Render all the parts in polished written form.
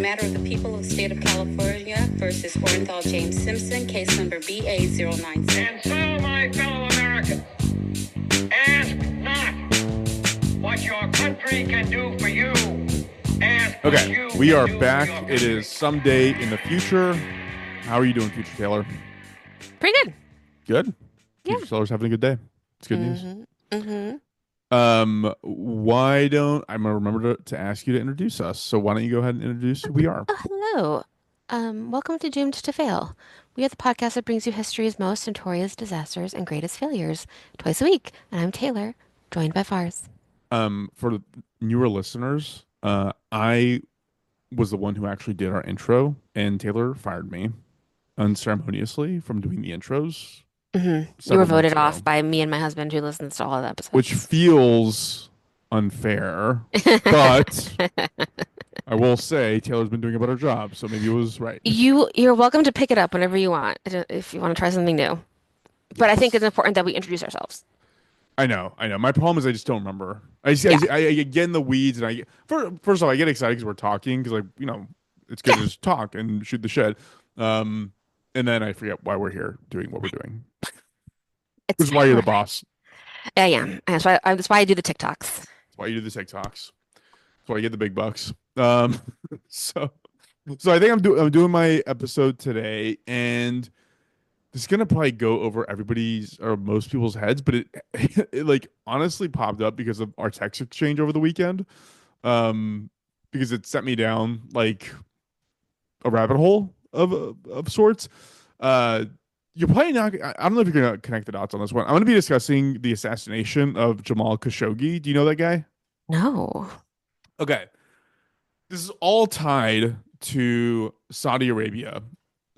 matter of the people of the state of California versus Orenthal James Simpson, case number BA096. And so, my fellow Americans, ask not what your country can do for you. Ask what Okay, you we can are do for back. your It country. is someday in the future. How are you doing, Future Taylor? Pretty good. Good? Yeah. Future Taylor's having a good day. It's good news. Mm-hmm. Why don't I'm gonna remember to ask you to introduce us. So why don't you go ahead and introduce who we are? Oh, hello. Welcome to Doomed to Fail. We are the podcast that brings you history's most notorious disasters and greatest failures twice a week. And I'm Taylor, joined by Farz. For the newer listeners, I was the one who actually did our intro, and Taylor fired me unceremoniously from doing the intros. Mm-hmm. You several were voted months ago, off by me and my husband, who listens to all the episodes. which feels unfair, but I will say Taylor's been doing a better job, so maybe it was right. You're welcome to pick it up whenever you want, if you want to try something new. But I think it's important that we introduce ourselves. I know. My problem is I just don't remember. I get in the weeds, and first off, I get excited because we're talking, because it's good to just talk and shoot the shit. And then I forget why we're here doing what we're doing. Which is why you're the boss. Yeah, yeah. That's why I do the TikToks. That's why you do the TikToks. That's why you get the big bucks. So I think I'm doing my episode today, and this is gonna probably go over everybody's or most people's heads, but it like honestly popped up because of our text exchange over the weekend. Because it sent me down like a rabbit hole of sorts. You're probably not. I don't know if you're gonna connect the dots on this one. I'm gonna be discussing the assassination of Jamal Khashoggi. Do you know that guy? No. Okay. This is all tied to Saudi Arabia,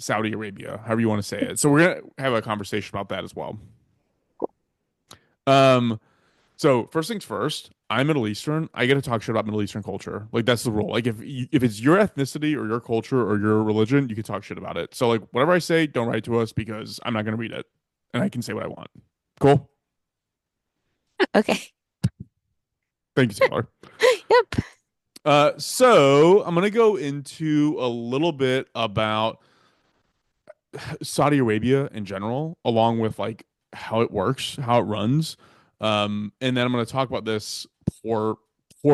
however you want to say it. So we're gonna have a conversation about that as well. So first things first, I'm Middle Eastern. I get to talk shit about Middle Eastern culture. Like that's the rule. Like if it's your ethnicity or your culture or your religion, you can talk shit about it. So like whatever I say, don't write to us because I'm not gonna read it, and I can say what I want. Cool. Okay. Thank you, Taylor. Yep. So I'm gonna go into a little bit about Saudi Arabia in general, along with like how it works, how it runs. And then I'm gonna talk about this poor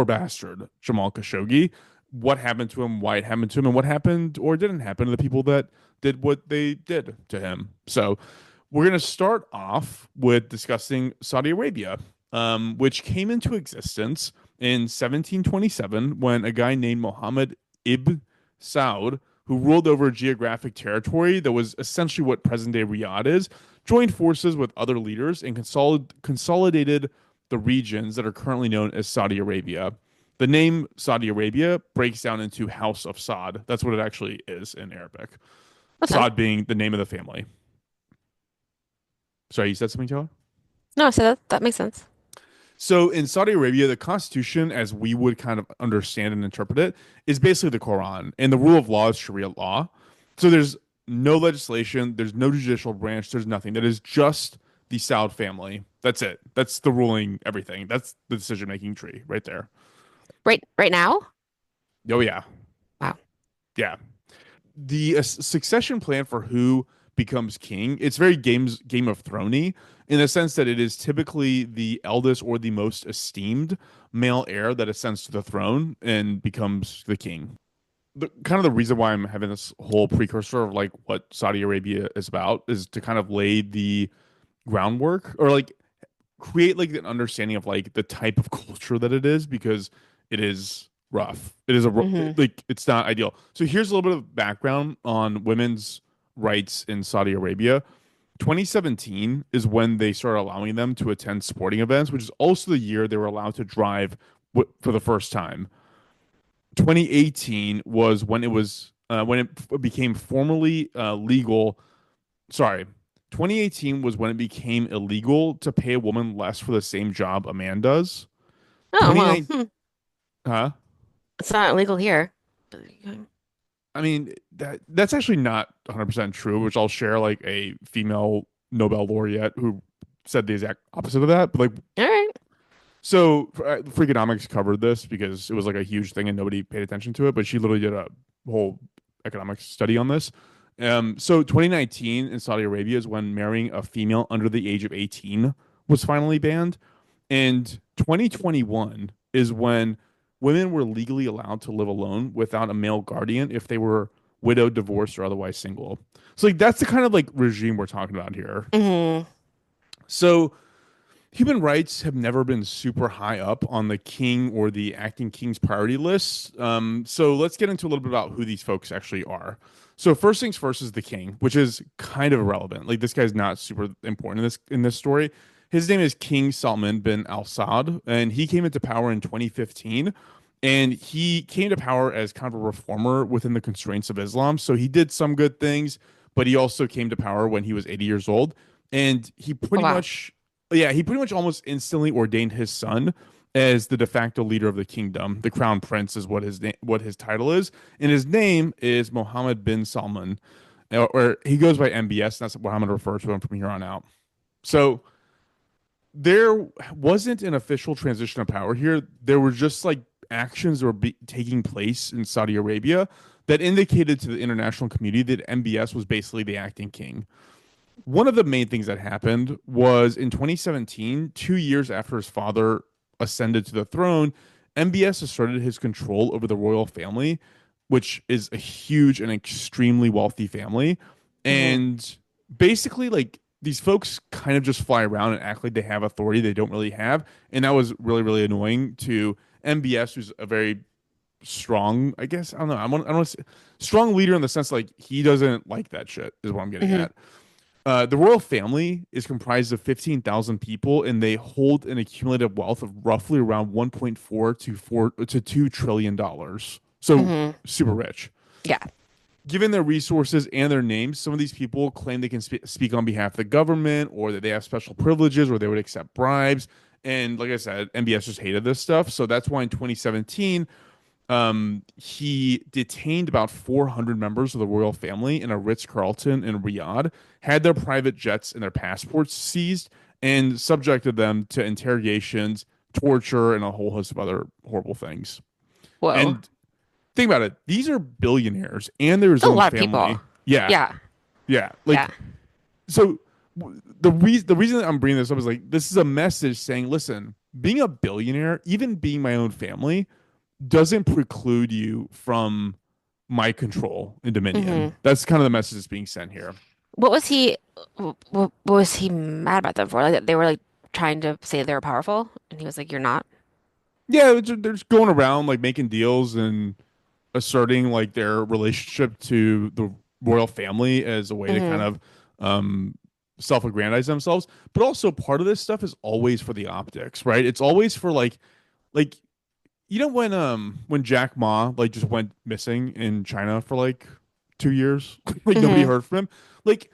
bastard, Jamal Khashoggi, what happened to him, why it happened to him, and what happened or didn't happen to the people that did what they did to him. So we're gonna start off with discussing Saudi Arabia, which came into existence in 1727 when a guy named Mohammed ibn Saud, who ruled over a geographic territory that was essentially what present-day Riyadh is, joined forces with other leaders and consolidated the regions that are currently known as Saudi Arabia. The name Saudi Arabia breaks down into House of Saud. That's what it actually is in Arabic. Okay. Saud being the name of the family. Sorry, you said something, Taylor? No, so that makes sense. So in Saudi Arabia, the constitution, as we would kind of understand and interpret it, is basically the Quran, and the rule of law is Sharia law. So there's no legislation, there's no judicial branch, there's nothing. That is just the Saud family. That's it. That's the ruling everything. That's the decision-making tree right there. Right now? Oh, yeah. Wow. Yeah. The succession plan for who becomes king, it's very Game of Thrones-y in the sense that it is typically the eldest or the most esteemed male heir that ascends to the throne and becomes the king. The reason why I'm having this whole precursor of like what Saudi Arabia is about is to kind of lay the groundwork or like create like an understanding of like the type of culture that it is, because it is rough. It is like it's not ideal. So here's a little bit of background on women's rights in Saudi Arabia. 2017 is when they started allowing them to attend sporting events, which is also the year they were allowed to drive for the first time. 2018 was when it became formally legal. Sorry, 2018 was when it became illegal to pay a woman less for the same job a man does. Oh, well. Huh? It's not illegal here. I mean, that's actually not 100% true, which I'll share like a female Nobel laureate who said the exact opposite of that. But like, All right. so Freakonomics covered this because it was like a huge thing and nobody paid attention to it. But she literally did a whole economic study on this. So 2019 in Saudi Arabia is when marrying a female under the age of 18 was finally banned, and 2021 is when women were legally allowed to live alone without a male guardian if they were widowed, divorced, or otherwise single. So like that's the kind of like regime we're talking about here. Hmm. So human rights have never been super high up on the king or the acting king's priority lists. So let's get into a little bit about who these folks actually are. So first things first is the king, which is kind of irrelevant. Like this guy's not super important in this story. His name is King Salman bin Al Saud, and he came into power in 2015. And he came to power as kind of a reformer within the constraints of Islam. So he did some good things, but he also came to power when he was 80 years old. And he Oh, pretty wow. much yeah, he pretty much almost instantly ordained his son as the de facto leader of the kingdom. The crown prince is what his title is, and his name is Mohammed bin Salman, or he goes by MBS. And that's what I'm going to refer to him from here on out. So there wasn't an official transition of power here. There were just like actions that were taking place in Saudi Arabia that indicated to the international community that MBS was basically the acting king. One of the main things that happened was in 2017, 2 years after his father ascended to the throne, MBS asserted his control over the royal family, which is a huge and extremely wealthy family. Hmm. And basically, like these folks kind of just fly around and act like they have authority they don't really have. And that was really, really annoying to MBS, who's a very strong, I guess. I don't know. I don't want to strong leader in the sense like he doesn't like that shit, is what I'm getting Hmm. at. The royal family is comprised of 15,000 people, and they hold an accumulated wealth of roughly around 1.4 to $2 trillion. So Hmm. super rich. Yeah. Given their resources and their names, some of these people claim they can speak on behalf of the government, or that they have special privileges, or they would accept bribes. And like I said, MBS just hated this stuff. So that's why in 2017, he detained about 400 members of the royal family in a Ritz-Carlton in Riyadh, had their private jets and their passports seized, and subjected them to interrogations, torture, and a whole host of other horrible things. Whoa. And think about it, these are billionaires and their It's a own lot of people. family. Yeah, Yeah. yeah. Yeah. Like so the reason that I'm bringing this up is like this is a message saying, listen, being a billionaire, even being my own family, doesn't preclude you from my control and dominion. Hmm. That's kind of the message that's being sent here. What was he, what was he mad about them for? Like they were like trying to say they were powerful, and he was like, "You're not." Yeah, they're just going around like making deals and asserting like their relationship to the royal family as a way to kind Hmm. of um, self-aggrandize themselves. But also part of this stuff is always for the optics, right? It's always for like you know when Jack Ma like just went missing in China for like 2 years, like nobody Hmm. heard from him. Like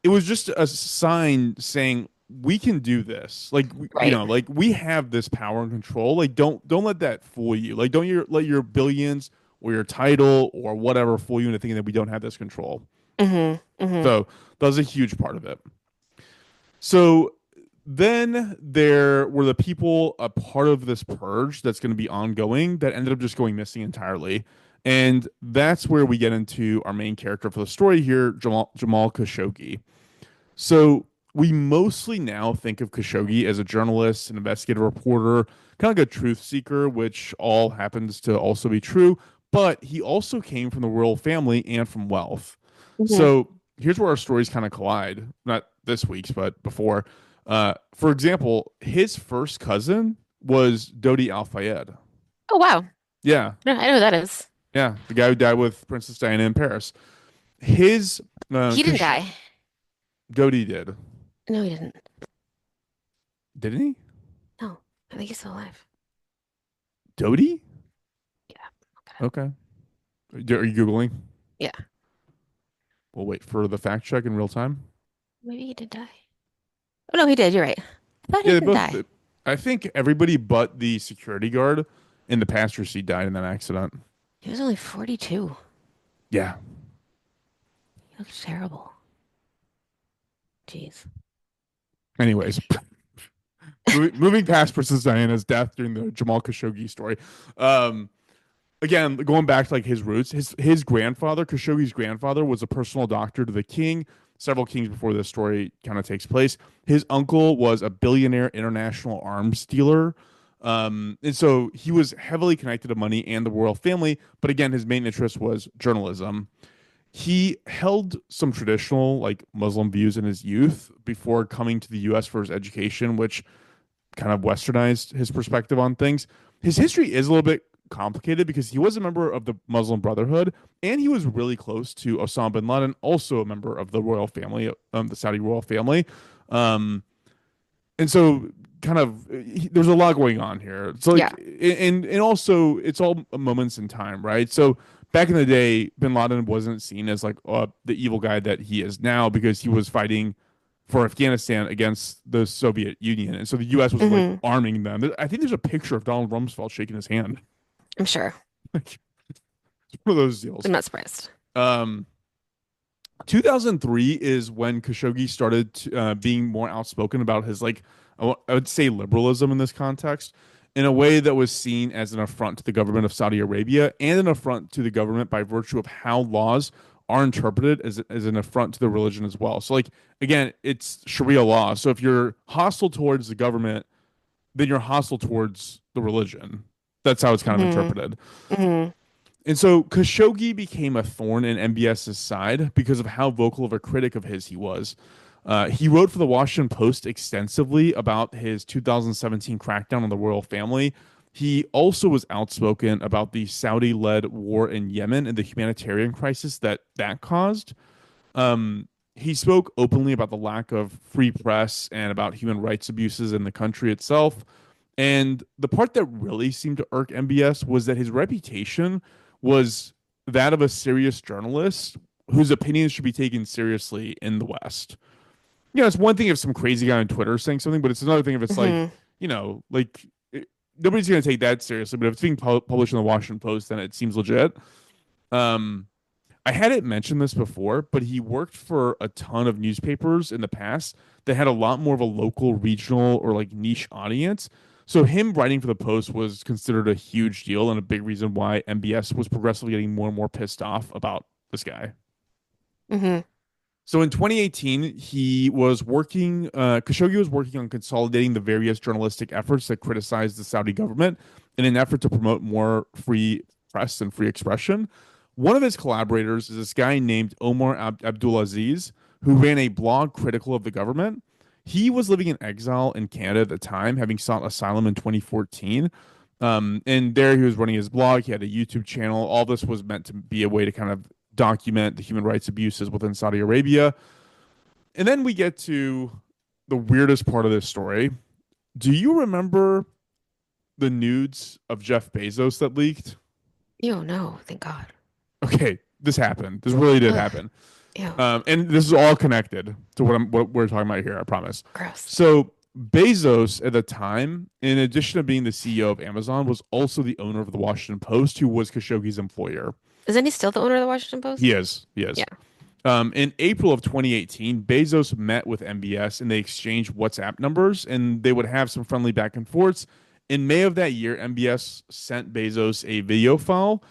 it was just a sign saying we can do this. Like Right. like we have this power and control. Like don't let that fool you. Like let your billions or your title or whatever fool you into thinking that we don't have this control. Hmm. Hmm. So that was a huge part of it. So then there were the people a part of this purge that's going to be ongoing that ended up just going missing entirely. And that's where we get into our main character for the story here, Jamal Khashoggi. So we mostly now think of Khashoggi as a journalist, an investigative reporter, kind of like a truth seeker, which all happens to also be true. But he also came from the royal family and from wealth. Hmm. So here's where our stories kind of collide. Not this week's, but before. For example, his first cousin was Dodi Al Fayed. Oh, wow. Yeah, No, I know who that is. yeah, the guy who died with Princess Diana in Paris. His He didn't die. Dodi did, No, he didn't. didn't he? No, I think he's still alive. Dodi? Yeah. Look at it. Okay. Are you Googling? Yeah. We'll wait for the fact check in real time. Maybe he did die. Oh, no, he did. You're right. I thought he Yeah, they didn't both. die. I think everybody but the security guard in the passenger seat died in that accident. He was only 42. Yeah. He looks terrible. Jeez. Anyways, moving past Princess Diana's death during the Jamal Khashoggi story. Um, again, going back to like his roots, his grandfather, Khashoggi's grandfather, was a personal doctor to the king. Several kings before this story kind of takes place. His uncle was a billionaire international arms dealer. And so he was heavily connected to money and the royal family. But again, his main interest was journalism. He held some traditional like Muslim views in his youth before coming to the US for his education, which kind of westernized his perspective on things. His history is a little bit complicated because he was a member of the Muslim Brotherhood and he was really close to Osama bin Laden, also a member of the royal family, the Saudi royal family. Um, and so kind of there's a lot going on here. It's like Yeah. and also it's all moments in time, right? So back in the day, bin Laden wasn't seen as like the evil guy that he is now because he was fighting for Afghanistan against the Soviet Union, and so the U.S. was like arming them. I think there's a picture of Donald Rumsfeld shaking his hand. I'm sure. Like, it's one of those deals. I'm not surprised. Um, 2003 is when Khashoggi started being more outspoken about his like I would say liberalism in this context in a way that was seen as an affront to the government of Saudi Arabia and an affront to the government by virtue of how laws are interpreted as an affront to the religion as well. So like again, it's Sharia law. So if you're hostile towards the government, then you're hostile towards the religion. That's how it's kind of interpreted. And so Khashoggi became a thorn in MBS's side because of how vocal of a critic of his he was. He wrote for the Washington Post extensively about his 2017 crackdown on the royal family. He also was outspoken about the Saudi-led war in Yemen and the humanitarian crisis that caused. He spoke openly about the lack of free press and about human rights abuses in the country itself. And the part that really seemed to irk MBS was that his reputation was that of a serious journalist whose opinions should be taken seriously in the West. You know, it's one thing if some crazy guy on Twitter is saying something, but it's another thing if it's like, you know, like nobody's going to take that seriously. But if it's being published in the Washington Post, then it seems legit. I hadn't mentioned this before, but he worked for a ton of newspapers in the past that had a lot more of a local, regional, or like niche audience. So him writing for the Post was considered a huge deal and a big reason why MBS was progressively getting more and more pissed off about this guy. So in 2018, he was working, Khashoggi was working on consolidating the various journalistic efforts that criticized the Saudi government in an effort to promote more free press and free expression. One of his collaborators is this guy named Omar Abdulaziz, who ran a blog critical of the government. He was living in exile in Canada at the time, having sought asylum in 2014. And there he was running his blog. He had a YouTube channel. All this was meant to be a way to kind of document the human rights abuses within Saudi Arabia. And then we get to the weirdest part of this story. Do you remember the nudes of Jeff Bezos that leaked? Oh, no. Thank God. Okay, this happened. This really did happen. Ew. And this is all connected to what we're talking about here, I promise. Gross. So Bezos at the time, in addition to being the CEO of Amazon, was also the owner of the Washington Post, who was Khashoggi's employer. Isn't he still the owner of the Washington Post? He is. Yeah. In April of 2018, Bezos met with MBS and they exchanged WhatsApp numbers and they would have some friendly back and forths. In May of that year, MBS sent Bezos a video file.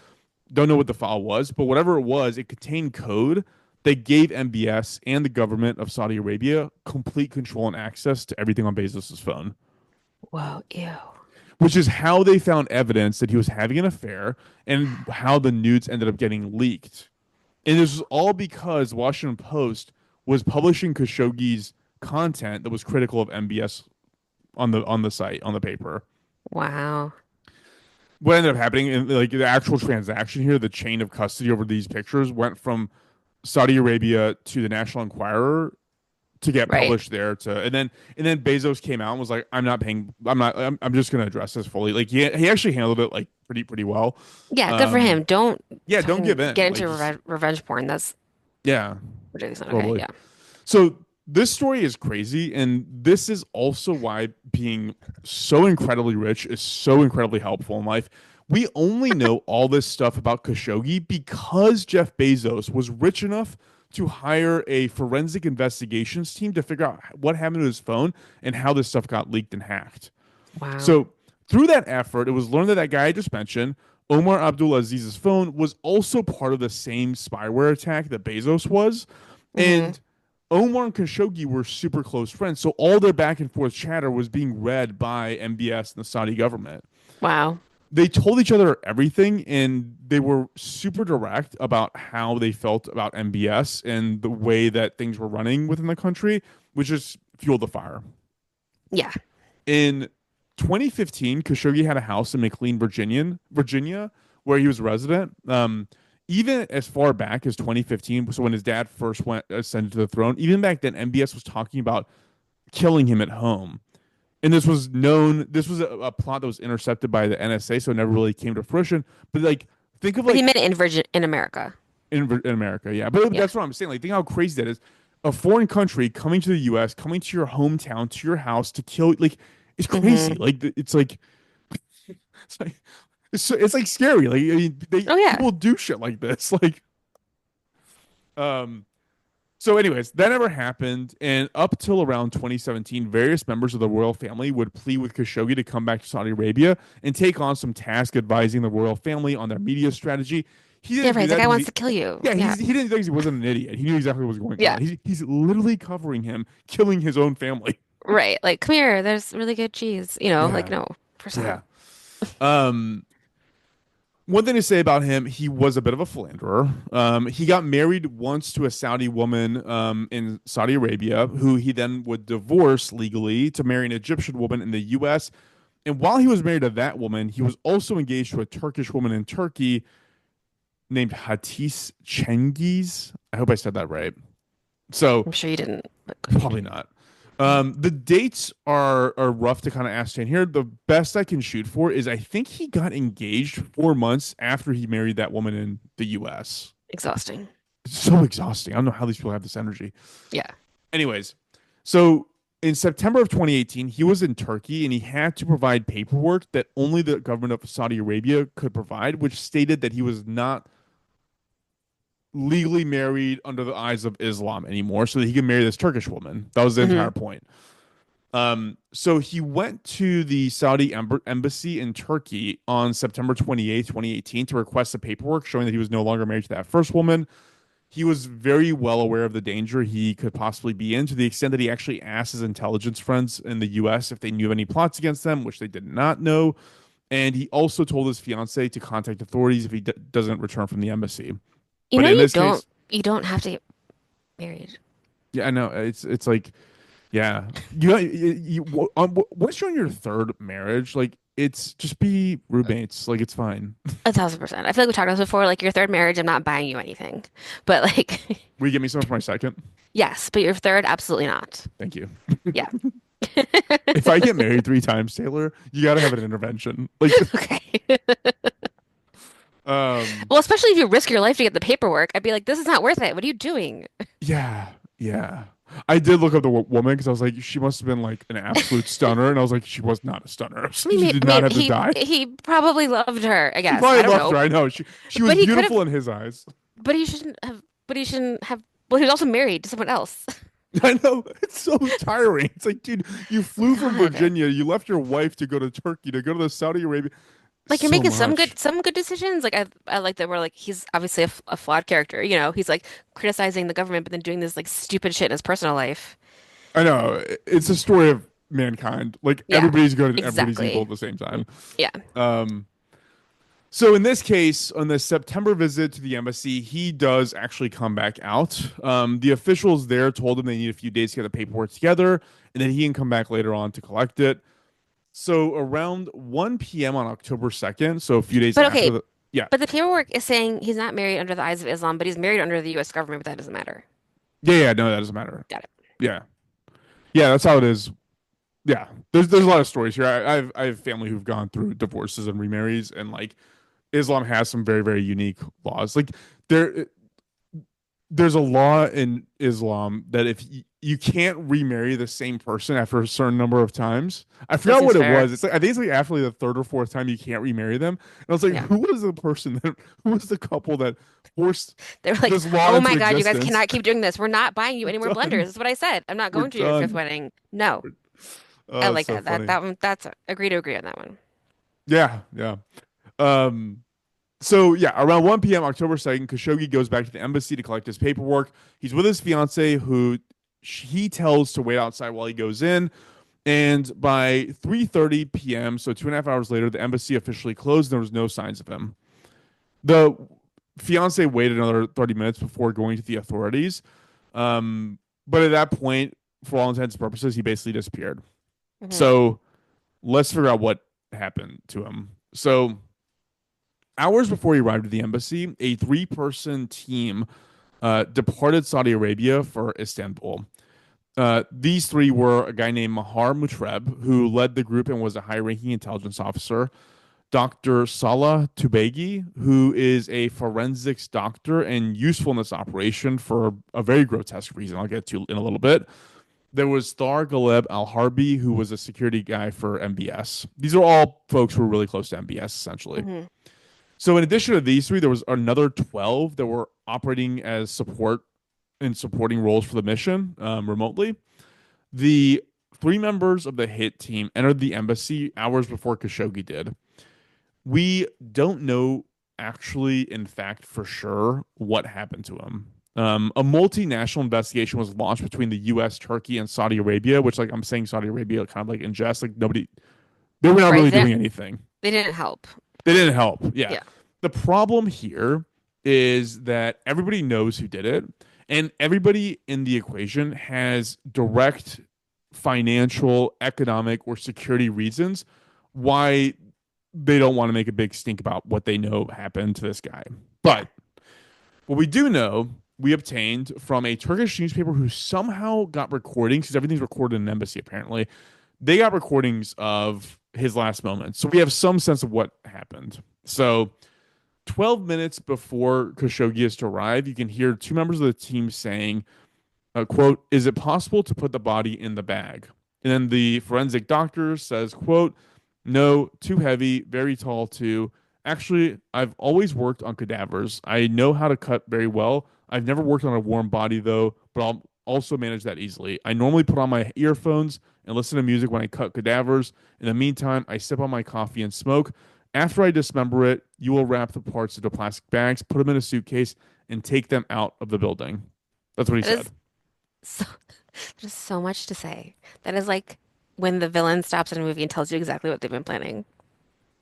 Don't know what the file was, but whatever it was, it contained code that gave MBS and the government of Saudi Arabia complete control and access to everything on Bezos' phone. Whoa, ew. Which is how they found evidence that he was having an affair and how the nudes ended up getting leaked. And this was all because the Washington Post was publishing Khashoggi's content that was critical of MBS on the site, on the paper. Wow. What ended up happening in like the actual transaction here, the chain of custody over these pictures went from Saudi Arabia to the National Enquirer to get published there and then Bezos came out and was like, I'm just going to address this fully. Like he actually handled it like pretty well. Yeah, good for him. Don't give in. Get into revenge porn. That's ridiculous. Totally. Okay, yeah. So this story is crazy, and this is also why being so incredibly rich is so incredibly helpful in life. We only know all this stuff about Khashoggi because Jeff Bezos was rich enough to hire a forensic investigations team to figure out what happened to his phone and how this stuff got leaked and hacked. Wow. So through that effort, it was learned that guy I just mentioned, Omar Abdulaziz's phone was also part of the same spyware attack that Bezos was. Hmm. And Omar and Khashoggi were super close friends. So all their back and forth chatter was being read by MBS and the Saudi government. Wow. They told each other everything and they were super direct about how they felt about MBS and the way that things were running within the country, which just fueled the fire. Yeah. In 2015, Khashoggi had a house in McLean, Virginia, where he was a resident. Even as far back as 2015, so when his dad first went ascended to the throne, even back then, MBS was talking about killing him at home. And this was known. This was a plot that was intercepted by the NSA, so it never really came to fruition. But like, think of But he like meant it in Virgin in America. in America, yeah. But Yeah. that's what I'm saying. Like, think how crazy that is. A foreign country coming to the U.S., coming to your hometown, to your house to kill. Like, it's crazy. Hmm. Like, it's like it's like scary. Like, I mean, Oh yeah. people do shit like this. Like, um. So, anyways, that never happened, and up till around 2017, various members of the royal family would plead with Khashoggi to come back to Saudi Arabia and take on some task advising the royal family on their media strategy. He Yeah, didn't do right. The that guy because wants to kill you. yeah, Yeah. he didn't think he wasn't an idiot. He knew exactly what was going Yeah. on. He's literally covering him, killing his own family. Right. Like, come here. There's really good cheese. Like, Yeah, no, for yeah. stop. Um, One thing to say about him, he was a bit of a philanderer. He got married once to a Saudi woman in Saudi Arabia, who he then would divorce legally to marry an Egyptian woman in the U.S. And while he was married to that woman, he was also engaged to a Turkish woman in Turkey named Hatice Cengiz. I hope I said that right. So I'm sure you didn't. But probably not. The dates are rough to kind of ascertain here. The best I can shoot for is I think he got engaged 4 months after he married that woman in the U.S. exhausting. It's so exhausting. I don't know how these people have this energy. Yeah. Anyways, so in September of 2018, he was in Turkey and he had to provide paperwork that only the government of Saudi Arabia could provide, which stated that he was not legally married under the eyes of Islam anymore, so that he could marry this Turkish woman. That was the Hmm. entire point. So he went to the Saudi embassy in Turkey on September 28th, 2018 to request the paperwork showing that he was no longer married to that first woman. He was very well aware of the danger he could possibly be in to the extent that he actually asked his intelligence friends in the US if they knew of any plots against them, which they did not know. And he also told his fiance to contact authorities if he doesn't return from the embassy. You But know, in you this don't case, you don't have to get married. yeah, I know it's like yeah, once you're in your third marriage, like it's just be roommates, like it's fine. 1,000%. I feel like we talked about this before. Like your third marriage, I'm not buying you anything. But like, Will you get me some for my second? yes, but your third, absolutely not. Thank you. Yeah. If I get married 3 times, Taylor, you got to have an intervention. Like, Okay. um, Well, especially if you risk your life to get the paperwork, I'd be like, this is not worth it. What are you doing? yeah, yeah. I did look up the woman because I was like, she must have been like an absolute stunner, and I was like, she was not a stunner. I mean, She did not have to die. he probably loved her, I He guess. I probably don't loved know. her. I know she was But he could beautiful have, in his eyes. but he shouldn't have, but he shouldn't have, well, he was also married to someone else. I know it's so tiring. It's like, dude, you flew from God. Virginia, you left your wife to go to Turkey, to go to the Saudi Arabia. Like you're So making much. some good decisions. Like I like that we're like he's obviously a flawed character. He's like criticizing the government, but then doing this like stupid shit in his personal life. I know it's a story of mankind. Like Yeah, everybody's good and everybody's evil exactly. at the same time. Yeah. Um, so in this case, on the September visit to the embassy, he does actually come back out. The officials there told him they need a few days to get the paperwork together, and then he can come back later on to collect it. So around 1 p.m. on October 2nd, so a few days But after okay, the yeah. but the paperwork is saying he's not married under the eyes of Islam, but he's married under the U.S. government, but that doesn't matter. Yeah, no, that doesn't matter. Got it. Yeah. Yeah, that's how it is. Yeah. There's a lot of stories here. I have family who've gone through divorces and remarries, and like Islam has some very, very unique laws. Like there there's a law in Islam that if you can't remarry the same person after a certain number of times. I That forgot seems what it fair. was. It's like I think it's like after like the third or fourth time you can't remarry them. And I was like, Yeah. who was the couple that forced They were like, this law "Oh into my God, you guys existence? cannot keep doing this. We're not buying you We're any more done. blenders." That's what I said. I'm not We're going to your fifth done. wedding. No. I Oh, it's like so that. funny. That one. That's agree to agree on that one. Yeah, yeah. Um, So yeah, around 1 p.m. October 2nd, Khashoggi goes back to the embassy to collect his paperwork. He's with his fiance, who he tells to wait outside while he goes in. And by 3:30 p.m., so 2.5 hours later, the embassy officially closed. And there was no signs of him. The fiance waited another 30 minutes before going to the authorities. But at that point, for all intents and purposes, he basically disappeared. Hmm. So let's figure out what happened to him. So hours before he arrived at the embassy, a three-person team departed Saudi Arabia for Istanbul. These three were a guy named Mahar Mutreb, who led the group and was a high-ranking intelligence officer. Dr. Salah Tubegi, who is a forensics doctor and usefulness operation for a very grotesque reason I'll get to in a little bit. There was Thar Galeb Al Harbi, who was a security guy for MBS. These are all folks who were really close to MBS, essentially. Hmm. So, in addition to these three, there was another 12 that were operating as support in supporting roles for the mission remotely. The three members of the hit team entered the embassy hours before Khashoggi did. We don't know actually, in fact, for sure what happened to him. A multinational investigation was launched between the U.S., Turkey, and Saudi Arabia, which, like, I'm saying Saudi Arabia kind of like in jest, like they were not Right. really doing anything. They didn't help. They didn't help. Yeah. Yeah. The problem here is that everybody knows who did it, and everybody in the equation has direct financial, economic, or security reasons why they don't want to make a big stink about what they know happened to this guy. Yeah. But what we do know, we obtained from a Turkish newspaper who somehow got recordings, because everything's recorded in an embassy apparently. They got recordings of his last moments. So we have some sense of what happened. So 12 minutes before Khashoggi is to arrive, you can hear two members of the team saying, quote, "Is it possible to put the body in the bag?" And then the forensic doctor says, quote, "No, too heavy, very tall too. Actually, I've always worked on cadavers. I know how to cut very well. I've never worked on a warm body though, but I'll also manage that easily. I normally put on my earphones and listen to music when I cut cadavers. In the meantime, I sip on my coffee and smoke. After I dismember it, you will wrap the parts into plastic bags, put them in a suitcase, and take them out of the building." That's what he That said. is so, there's so much to say. That is like when the villain stops in a movie and tells you exactly what they've been planning.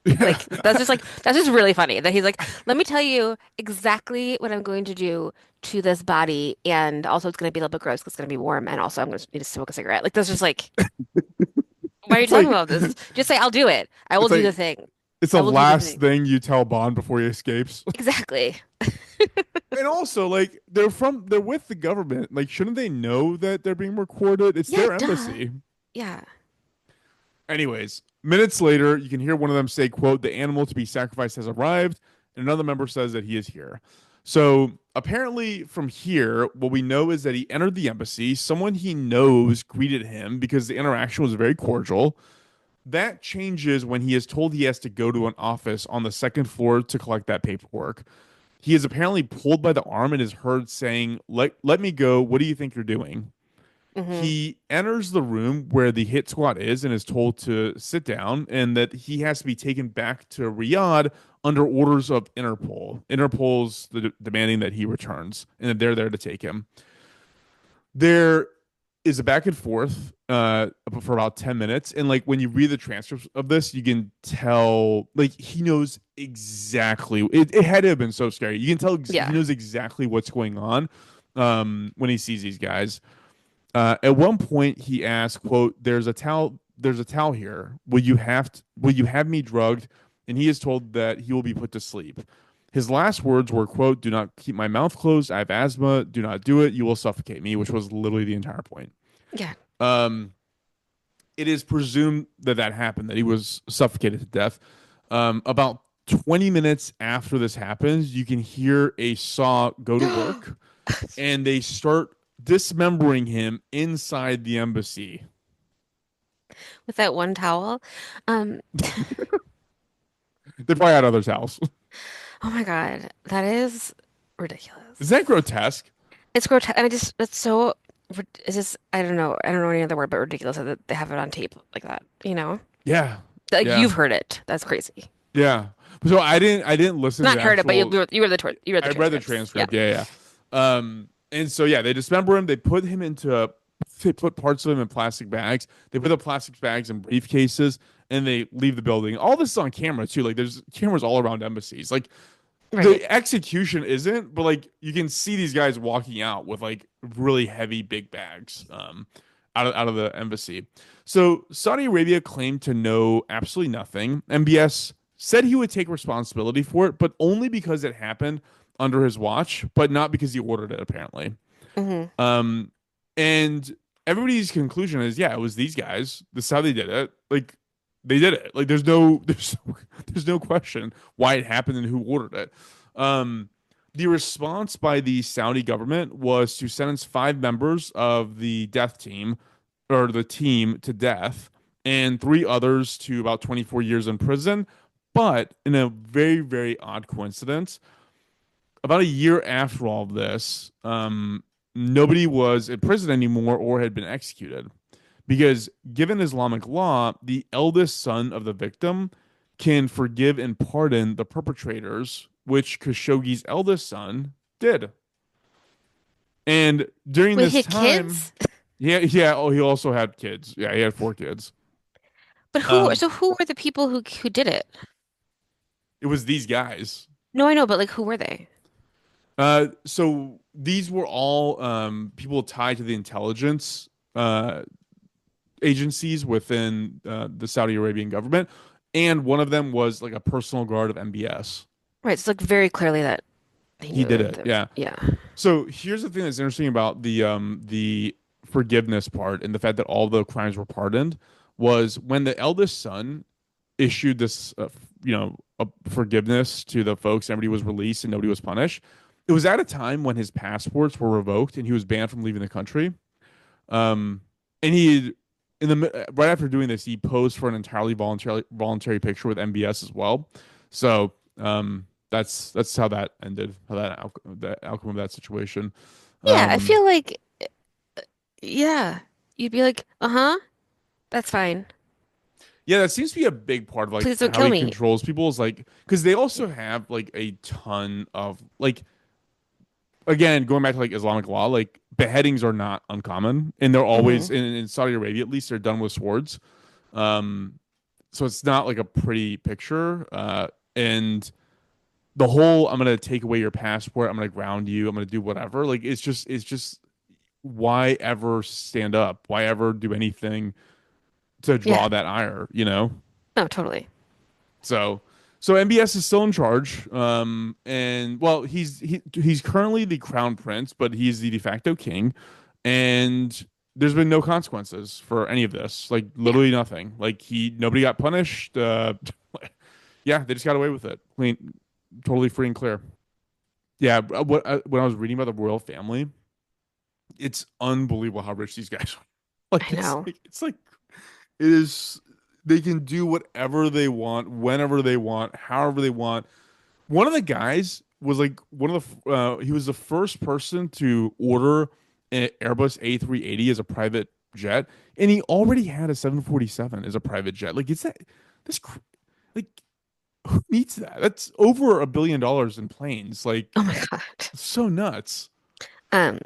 Like that's just really funny that he's like, let me tell you exactly what I'm going to do to this body, and also it's going to be a little bit gross because it's going to be warm, and also I'm going to need to smoke a cigarette. Like that's just like, why are you It's talking like about this? Just say I'll do it. I will it's do the like thing. it's I the will do the last thing. thing you tell Bond before he escapes. Exactly. And also, like, they're with the government. Like, shouldn't they know that they're being recorded? It's Yeah, their duh. embassy. Yeah. Anyways, minutes later, you can hear one of them say, quote, "The animal to be sacrificed has arrived," and another member says that he is here. So apparently from here, what we know is that he entered the embassy. Someone he knows greeted him because the interaction was very cordial. That changes when he is told he has to go to an office on the second floor to collect that paperwork. He is apparently pulled by the arm and is heard saying, let me go. What do you think you're doing?" Hmm. He enters the room where the hit squad is and is told to sit down and that he has to be taken back to Riyadh under orders of Interpol. Interpol's demanding that he returns and that they're there to take him. There is a back and forth for about 10 minutes. And like when you read the transcripts of this, you can tell like he knows exactly. It had to have been so scary. You can tell he Yeah. knows exactly what's going on when he sees these guys. At one point, he asked, "quote There's a towel. There's a towel here. Will you have me drugged?" And he is told that he will be put to sleep. His last words were, "quote Do not keep my mouth closed. I have asthma. Do not do it. You will suffocate me," which was literally the entire point. Yeah. Um, it is presumed that that happened, that he was suffocated to death. About 20 minutes after this happens, you can hear a saw go to work, and they start dismembering him inside the embassy. With that one towel. Um, They probably had other towels. oh my God. That is Is ridiculous. that grotesque? It's grotesque. I mean, just it's so. It's just I don't know. I don't know any other word but ridiculous that they have it on tape like that. You know, Yeah. like Yeah. you've heard it. That's crazy. Yeah. So I didn't listen to Not the heard it, but actual. you read the I read the transcripts. Yeah. transcript. Yeah, yeah. And so yeah, they dismember him. They put him into. They put parts of him in plastic bags. They put the plastic bags in briefcases, and they leave the building. All this is on camera too. Like there's cameras all around embassies. Like Right. the execution isn't, but like you can see these guys walking out with like really heavy big bags out of the embassy. So Saudi Arabia claimed to know absolutely nothing. MBS said he would take responsibility for it, but only because it happened under his watch, but not because he ordered it apparently. Hmm. Um and everybody's conclusion is yeah, it was these guys. This is how they did it. Like they did it. Like there's no question why it happened and who ordered it. Um, the response by the Saudi government was to sentence 5 members of the death team or the team to death and 3 others to about 24 years in prison. But in a very, very odd coincidence, about a year after all of this, nobody was in prison anymore or had been executed because given Islamic law, the eldest son of the victim can forgive and pardon the perpetrators, which Khashoggi's eldest son did. And during Wait, this his time, kids? yeah, yeah. Oh, he also had kids. Yeah, he had 4 kids. But Um, who were the people who did it? it was these guys. No, I know, but like who were they? So these were all people tied to the intelligence uh, agencies within the Saudi Arabian government, and one of them was like a personal guard of MBS. Right, it's like very clearly that he He knew did that it, there was, yeah. yeah. So here's the thing that's interesting about the forgiveness part and the fact that all the crimes were pardoned was when the eldest son issued this, a forgiveness to the folks. Everybody was released and nobody was punished. It was at a time when his passports were revoked and he was banned from leaving the country. Um, and he, in the right after doing this, he posed for an entirely voluntary picture with MBS as well. So that's how that ended. How the outcome of that situation. Yeah, I Um, feel like yeah, you'd be like, "Uh-huh, that's fine. yeah, that seems to be a big part of like Please don't how kill he me." controls people is like because they also have like a ton of like again, going back to like Islamic law, like beheadings are not uncommon, and they're always Hmm. in Saudi Arabia at least they're done with swords. Um, so it's not like a pretty picture. And the whole I'm gonna take away your passport, I'm gonna ground you, I'm gonna do whatever. Like it's just why ever stand up? Why ever do anything to Yeah. draw that ire? You know? No, totally. So so MBS is still in charge. And well, he's currently the crown prince, but he's the de facto king, and there's been no consequences for any of this. Like Yeah. literally nothing. Like nobody got punished. Yeah, they just got away with it, clean, totally free and clear. Yeah, when I was reading about the royal family, it's unbelievable how rich these guys are. Like I know. it's like it is. They can do whatever they want, whenever they want, however they want. One of the guys was like one of the. He was the first person to order an Airbus A380 as a private jet, and he already had a 747 as a private jet. Like, is that this? Like, who needs that? That's over $1 billion in planes. Like, Oh my God. it's so nuts. Um,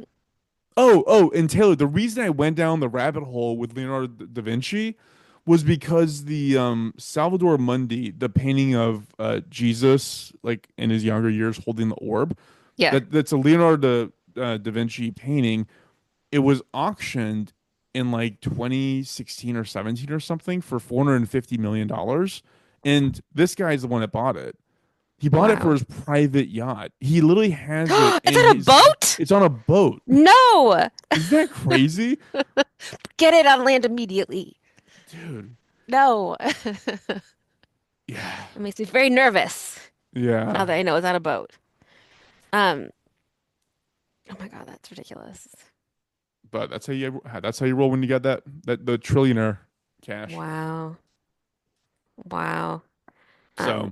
Oh, and Taylor, the reason I went down the rabbit hole with Leonardo da Vinci was because the Salvador Mundi, the painting of Jesus, like in his younger years, holding the orb, yeah. that's a Leonardo da Vinci painting. It was auctioned in like 2016 or 17 or something for $450 million, and this guy's the one that bought it. He bought it for Wow. his private yacht. He literally has it It's in on a his. boat? It's on a boat. No. Isn't that crazy? Get it on land immediately. Dude. No. It Yeah. makes me very nervous now Yeah. that I know it's on a boat. Um, oh my God, that's ridiculous. But that's how you roll when you got that the trillionaire cash. Wow. Wow. Um, So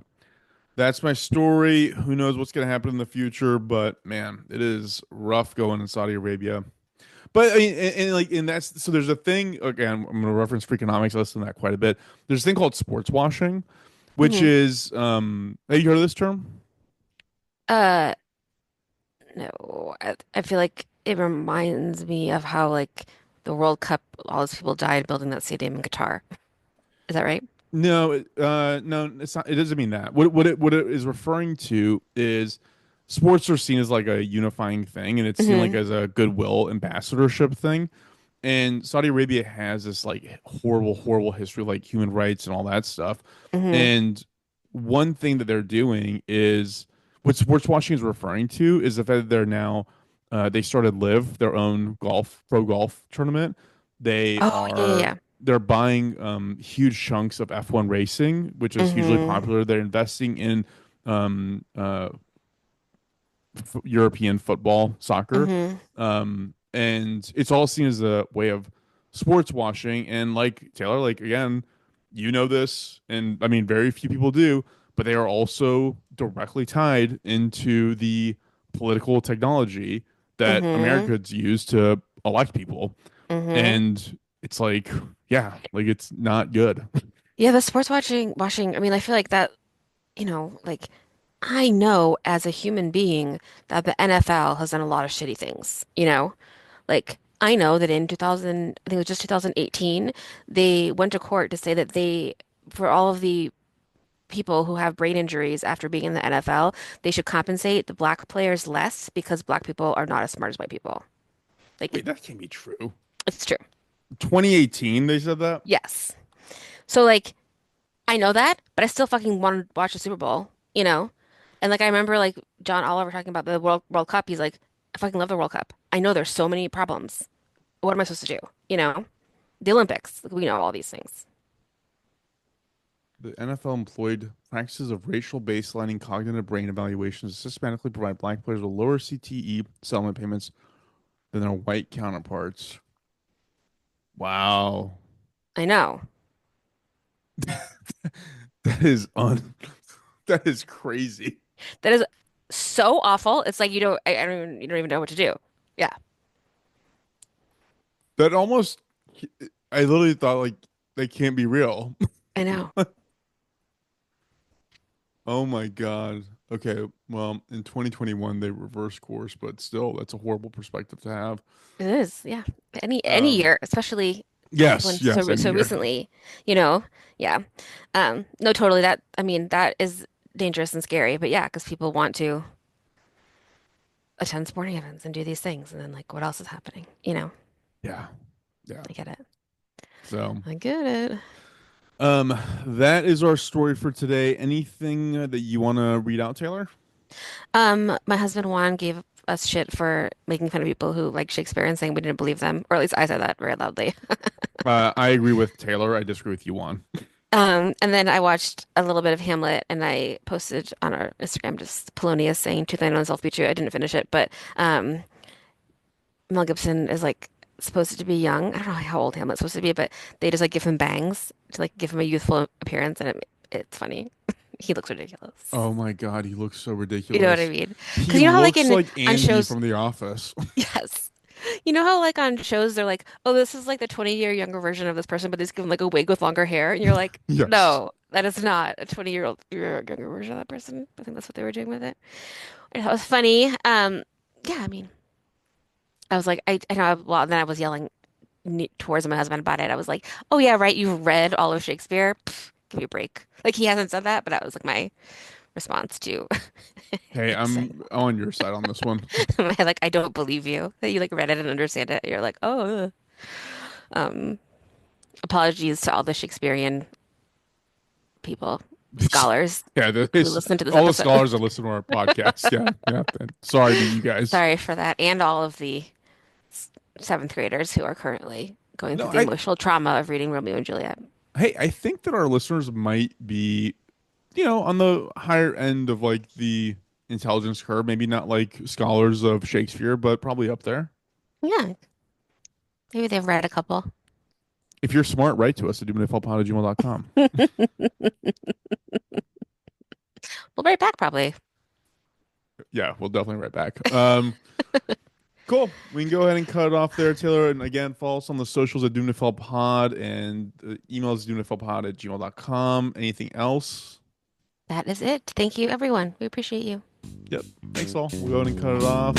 that's my story. Who knows what's gonna happen in the future, but man, it is rough going in Saudi Arabia. But I mean, and that's there's a thing again. I'm going to reference Freakonomics. I listen to that quite a bit. There's a thing called sports washing, which Hmm. is have you heard of this term? Uh, no, I feel like it reminds me of how like the World Cup, all those people died building that stadium in Qatar. Is that right? No, no, it's not. It doesn't mean that. What it is referring to is sports are seen as like a unifying thing, and it's seen like Hmm. as a goodwill ambassadorship thing. And Saudi Arabia has this like horrible, horrible history of like human rights and all that stuff. Hmm. And one thing that they're doing is what sports watching is referring to is the fact that they're now they started Live, their own pro golf tournament. They Oh are yeah, they're buying huge chunks of F1 racing, which is yeah, hugely yeah. popular. They're investing in um, uh, European football, soccer, Hmm. and it's all seen as a way of sports washing. And like Taylor, like again, you know this, and I mean, very few people do, but they are also directly tied into the political technology that Hmm. Americans use to elect people. Hmm. And it's like, yeah, like it's not good. Yeah, the sports watching, I mean, I feel like that, like I know as a human being that the NFL has done a lot of shitty things, you know? Like I know that in 2000, I think it was just 2018, they went to court to say that for all of the people who have brain injuries after being in the NFL, they should compensate the black players less because black people are not as smart as white people. Like Wait, that can't be true. it's true. 2018, they said that. Yes. So like I know that, but I still fucking want to watch the Super Bowl, you know? And like I remember like John Oliver talking about the World Cup. He's like, I fucking love the World Cup. I know there's so many problems. What am I supposed to do? You know? The Olympics. Like, we know all these things. The NFL employed practices of racial baselining cognitive brain evaluations to systematically provide black players with lower CTE settlement payments than their white counterparts. Wow. I know. That is that is crazy. That is so awful. It's like I don't even you don't even know what to do. Yeah, That almost I literally thought like they can't be real. I know. Oh my God. Okay, well, in 2021 they reversed course, but still that's a horrible perspective to have. It is. Yeah. Any Um year, especially when yes, yes, any so year. recently, you know. Yeah. No, totally I mean that is dangerous and scary, but yeah, because people want to attend sporting events and do these things and then like what else is happening? You know. Yeah. Yeah. I get it. So I get it. that is our story for today. Anything that you want to read out, Taylor? My husband Juan gave us shit for making fun of people who like Shakespeare and saying we didn't believe them, or at least I said that very loudly. I agree with Taylor. I disagree with you, Juan. And then I watched a little bit of Hamlet and I posted on our Instagram just Polonius saying Truth I Know and Self Be True. I didn't finish it, but Mel Gibson is like supposed to be young. I don't know how old Hamlet's supposed to be, but they just like give him bangs to like give him a youthful appearance and it's funny. He looks ridiculous. Oh my God, he looks so You know what I ridiculous. mean? Because He you know how like looks in like on Andy shows, from The Office. yes. You know how like on shows they're like, oh, this is like the 20-year younger version of this person, but they just give them like a wig with longer hair, and you're like, Yes. no, that is not a 20-year-old younger version of that person. I think that's what they were doing with it. And that was funny. Yeah, I mean, I was like, I know, well, then I was yelling towards my husband about it. I was like, oh yeah, right, you've read all of Shakespeare. Pff, give me a break. Like he hasn't said that, but that was like my response to Hey, him saying I'm on your side on this one. that. Like, I don't believe you that you like read it and understand it. You're like, oh, um, apologies to all the Shakespearean people, scholars Yeah, who listen to this all the episode. scholars that listen to our podcast. Yeah, yeah. Sorry to you guys. Sorry for that, and all of the seventh graders who are currently going No, through the emotional trauma of reading Romeo and Juliet. I think that our listeners might be, on the higher end of like the intelligence curve. Maybe not like scholars of Shakespeare, but probably up there. Yeah, maybe they've read a couple. If you're smart, write to us at doomandafallpod@gmail.com. We'll be right back, probably. Yeah, we'll definitely write back. Cool. We can go ahead and cut it off there, Taylor. And again, follow us on the socials at doomandafallpod and email us doomandafallpod@gmail.com. Anything else? that is it. Thank you, everyone. We appreciate you. Yep. Thanks all. We'll go ahead and cut it off.